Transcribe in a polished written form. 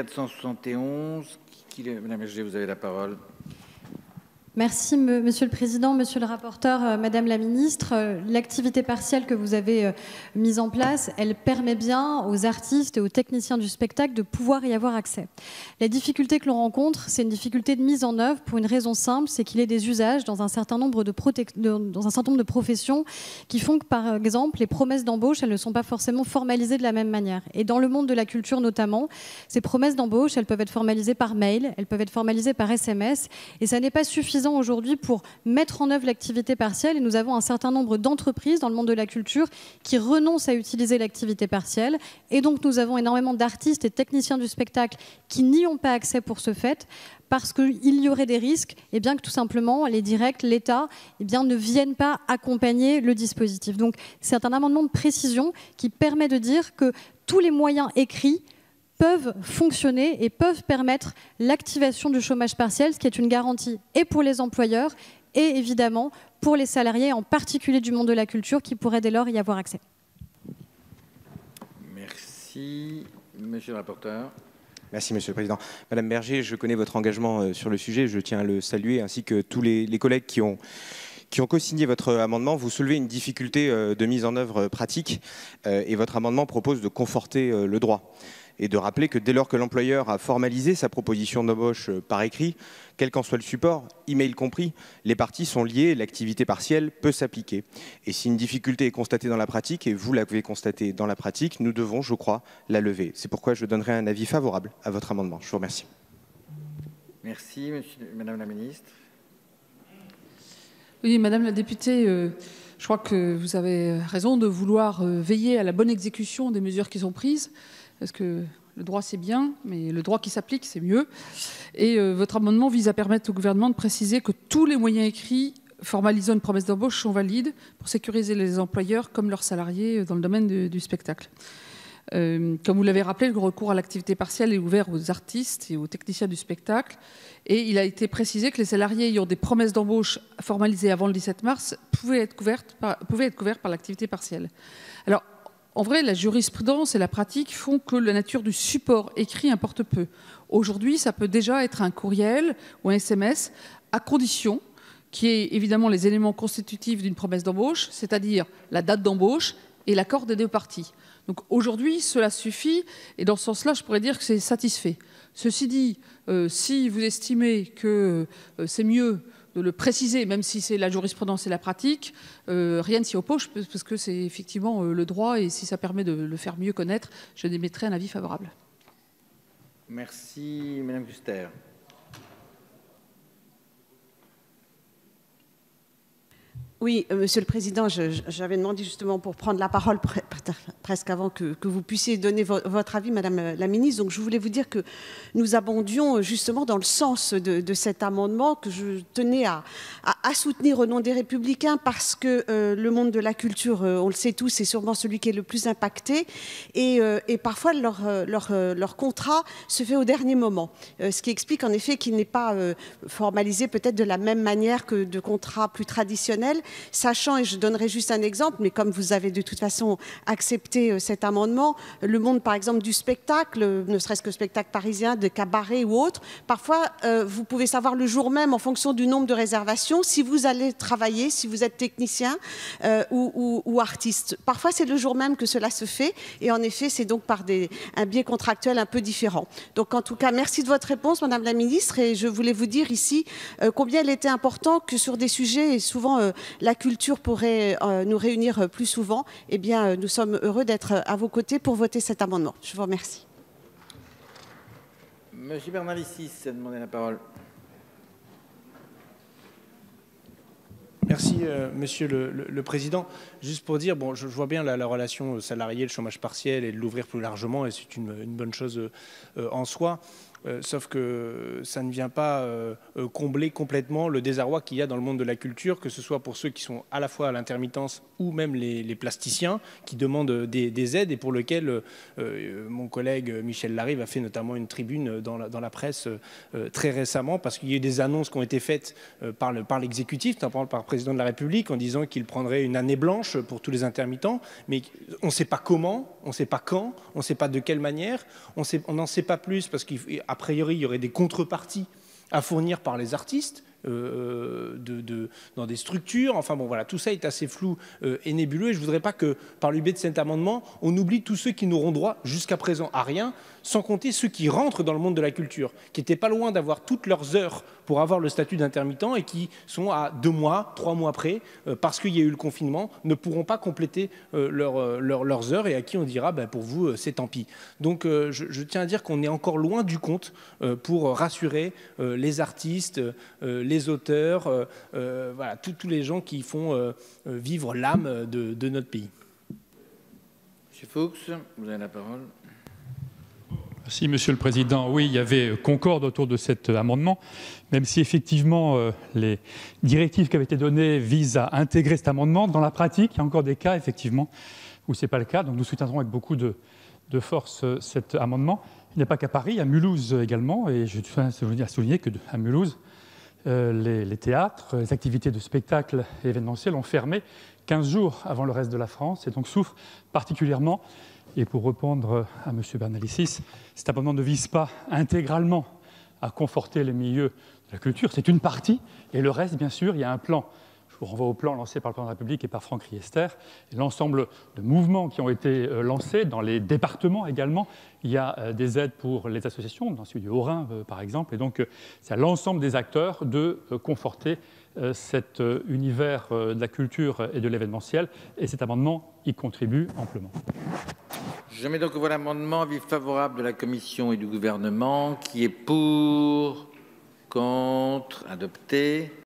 471. Madame Berger, vous avez la parole. Merci, Monsieur le Président, Monsieur le rapporteur, Madame la Ministre. L'activité partielle que vous avez mise en place, elle permet bien aux artistes et aux techniciens du spectacle de pouvoir y avoir accès. La difficulté que l'on rencontre, c'est une difficulté de mise en œuvre pour une raison simple, c'est qu'il y a des usages dans un certain nombre de professions qui font que, par exemple, les promesses d'embauche, elles ne sont pas forcément formalisées de la même manière. Et dans le monde de la culture notamment, ces promesses d'embauche, elles peuvent être formalisées par mail, elles peuvent être formalisées par SMS, et ça n'est pas suffisant aujourd'hui pour mettre en œuvre l'activité partielle. Et nous avons un certain nombre d'entreprises dans le monde de la culture qui renoncent à utiliser l'activité partielle. Et donc nous avons énormément d'artistes et techniciens du spectacle qui n'y ont pas accès pour ce fait, parce qu'il y aurait des risques que tout simplement les directs, l'État ne viennent pas accompagner le dispositif. Donc c'est un amendement de précision qui permet de dire que tous les moyens écrits peuvent fonctionner et peuvent permettre l'activation du chômage partiel, ce qui est une garantie et pour les employeurs et évidemment pour les salariés, en particulier du monde de la culture, qui pourraient dès lors y avoir accès. Merci. Monsieur le rapporteur. Merci, Monsieur le Président. Madame Berger, je connais votre engagement sur le sujet, je tiens à le saluer, ainsi que tous les collègues qui ont co-signé votre amendement. Vous soulevez une difficulté de mise en œuvre pratique et votre amendement propose de conforter le droit et de rappeler que dès lors que l'employeur a formalisé sa proposition d'embauche par écrit, quel qu'en soit le support, email compris, les parties sont liées et l'activité partielle peut s'appliquer. Et si une difficulté est constatée dans la pratique, et vous l'avez constatée dans la pratique, nous devons, je crois, la lever. C'est pourquoi je donnerai un avis favorable à votre amendement. Je vous remercie. Merci, Madame la Ministre. Oui, Madame la députée, je crois que vous avez raison de vouloir veiller à la bonne exécution des mesures qui sont prises, parce que le droit c'est bien, mais le droit qui s'applique c'est mieux. Et votre amendement vise à permettre au gouvernement de préciser que tous les moyens écrits formalisant une promesse d'embauche sont valides pour sécuriser les employeurs comme leurs salariés dans le domaine du spectacle. Comme vous l'avez rappelé, le recours à l'activité partielle est ouvert aux artistes et aux techniciens du spectacle. Et il a été précisé que les salariés ayant des promesses d'embauche formalisées avant le 17 mars pouvaient être couverts par l'activité partielle. Alors, en vrai, la jurisprudence et la pratique font que la nature du support écrit importe peu. Aujourd'hui, ça peut déjà être un courriel ou un SMS, à condition qu'il y ait évidemment les éléments constitutifs d'une promesse d'embauche, c'est-à-dire la date d'embauche et l'accord des deux parties. Donc aujourd'hui, cela suffit, et dans ce sens-là, je pourrais dire que c'est satisfait. Ceci dit, si vous estimez que c'est mieux de le préciser, même si c'est la jurisprudence et la pratique, rien ne s'y oppose, parce que c'est effectivement le droit, et si ça permet de le faire mieux connaître, je émettrai un avis favorable. Merci, Madame Kuster. Oui, Monsieur le Président, j'avais demandé justement pour prendre la parole presque avant que vous puissiez donner votre avis, Madame la Ministre. Donc je voulais vous dire que nous abondions justement dans le sens de cet amendement que je tenais à soutenir au nom des Républicains, parce que le monde de la culture, on le sait tous, c'est sûrement celui qui est le plus impacté, et parfois leur contrat se fait au dernier moment, ce qui explique en effet qu'il n'est pas formalisé peut-être de la même manière que de contrats plus traditionnels. Sachant, et je donnerai juste un exemple, mais comme vous avez de toute façon accepté cet amendement, le monde par exemple du spectacle, ne serait-ce que spectacle parisien, de cabaret ou autre, parfois vous pouvez savoir le jour même en fonction du nombre de réservations si vous allez travailler, si vous êtes technicien ou artiste. Parfois c'est le jour même que cela se fait, et en effet c'est donc par un biais contractuel un peu différent. Donc en tout cas merci de votre réponse, Madame la Ministre, et je voulais vous dire ici combien il était important que sur des sujets, et souvent la culture pourrait nous réunir plus souvent, eh bien, nous sommes heureux d'être à vos côtés pour voter cet amendement. Je vous remercie. Monsieur Bernalicis a demandé la parole. Merci, Monsieur le Président. Juste pour dire, bon, je vois bien la relation salarié, le chômage partiel, et de l'ouvrir plus largement, et c'est une bonne chose en soi. Sauf que ça ne vient pas combler complètement le désarroi qu'il y a dans le monde de la culture, que ce soit pour ceux qui sont à la fois à l'intermittence ou même les plasticiens qui demandent des aides et pour lesquels mon collègue Michel Larive a fait notamment une tribune dans la presse très récemment, parce qu'il y a eu des annonces qui ont été faites par l'exécutif, notamment par le président de la République, en disant qu'il prendrait une année blanche pour tous les intermittents, mais on ne sait pas comment, on ne sait pas quand, on ne sait pas de quelle manière, on n'en sait pas plus parce qu'a priori il y aurait des contreparties à fournir par les artistes dans des structures. Enfin bon, voilà, tout ça est assez flou et nébuleux. Et je ne voudrais pas que, par le biais de cet amendement, on oublie tous ceux qui n'auront droit jusqu'à présent à rien, sans compter ceux qui rentrent dans le monde de la culture, qui n'étaient pas loin d'avoir toutes leurs heures pour avoir le statut d'intermittent et qui sont à 2 mois, 3 mois près, parce qu'il y a eu le confinement, ne pourront pas compléter leurs heures et à qui on dira pour vous, c'est tant pis. Donc je tiens à dire qu'on est encore loin du compte pour rassurer les artistes, les auteurs, voilà, tous les gens qui font vivre l'âme de notre pays. Monsieur Fuchs, vous avez la parole. Merci, Monsieur le Président. Oui, il y avait concorde autour de cet amendement, même si effectivement les directives qui avaient été données visent à intégrer cet amendement. Dans la pratique, il y a encore des cas, effectivement, où ce n'est pas le cas. Donc nous soutiendrons avec beaucoup de force cet amendement. Il n'y a pas qu'à Paris, à Mulhouse également. Et je tiens à souligner qu'à Mulhouse, les théâtres, les activités de spectacle et événementiels ont fermé 15 jours avant le reste de la France et donc souffrent particulièrement. Et pour répondre à M. Bernalicis, cet amendement ne vise pas intégralement à conforter les milieux de la culture, c'est une partie, et le reste, bien sûr, il y a un plan. Je vous renvoie au plan lancé par le Président de la République et par Franck Riester, et l'ensemble de mouvements qui ont été lancés dans les départements également. Il y a des aides pour les associations, dans celui du Haut-Rhin par exemple, et donc c'est à l'ensemble des acteurs de conforter cet univers de la culture et de l'événementiel, et cet amendement y contribue amplement. Je mets donc au vote l'amendement, avis favorable de la Commission et du Gouvernement, qui est pour, contre, adopté.